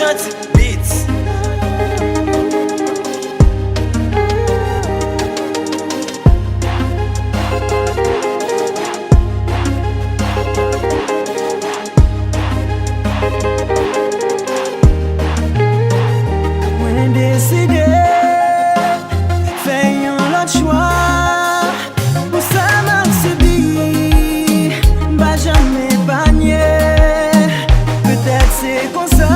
Dirty Beats. Mwen deside fè yon lot chwa pou sa mak subi, ba jame panye. Peut-être c'est kon sa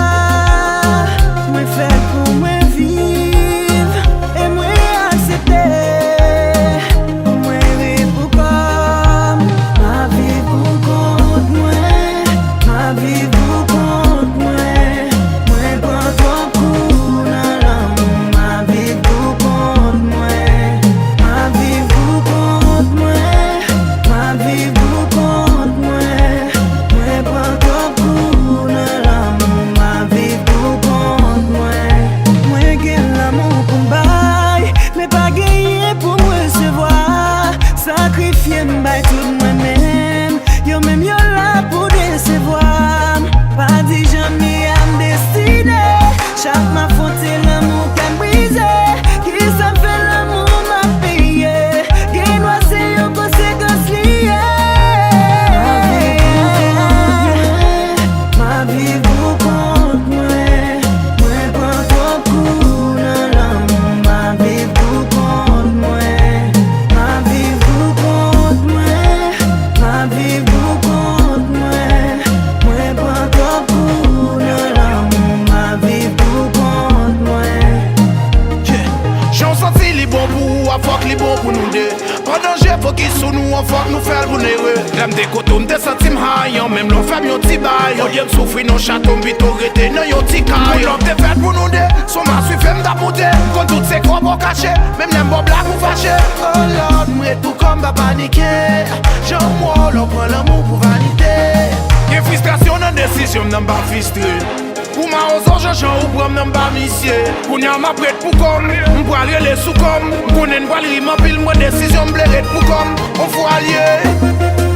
mwen fè pou mwen viv, e mwen aksepte pou mwen viv pou kom. Ma viv pou kont mwen, ma viv pou kont mwen. Mwen pran trop kou nan l'amou, ma viv pou kont mwen. Ma viv pou kont mwen, ma viv pou kont mwen. Mwen pran trop kou nan l'amou, ma viv pou kont mwen. Mwen gen l'amou pou m'bay, mais pa genye pou m'recevoir. Sakrifye m'bay tout mwen-men, yo mèm yo la pou desevoir. Pa di jami am destine, chak ma fote l'amour kan brise. Ki sa fè l'amour m'a paye, gen wase yo konsekans liye. Ma vie pou kont mwen, mwen pran trop kou nan l'amour. Ma vie pou kont mwen, ma vie pou kont mwen. Ma vie pou kont mwen, mwen pran trop kou nan l'amour. Ma vie pou kont mwen. J'en senti li bon pour ou, fok li bon pour nous deux. Pendant j'ai focus sur nous, on fok nous faire bonheur. L'aime des cotons, des centimes haillons, même l'on fait yon ti bail. Au lieu de souffrir nos châteaux, vite au rete, non yon ti caille. L'homme te fait pour nous deux, son ma suivi femme d'apporter. Quand toutes ces croix bon cachés, même les bon blagues ou fâchés. Oh Lord, m'est tout comme va paniquer. J'en moi, l'on prend l'amour pour vanité. Y'a frustration dans décision, n'en pas frustré. Pour ma ozo, j'en ou prom nan ba misye. Pour n'y a ma prête pour comme, m'poil les sous comme. Pour n'en pas l'rime en pile, moi décision m'bleret pour comme. On faut allier.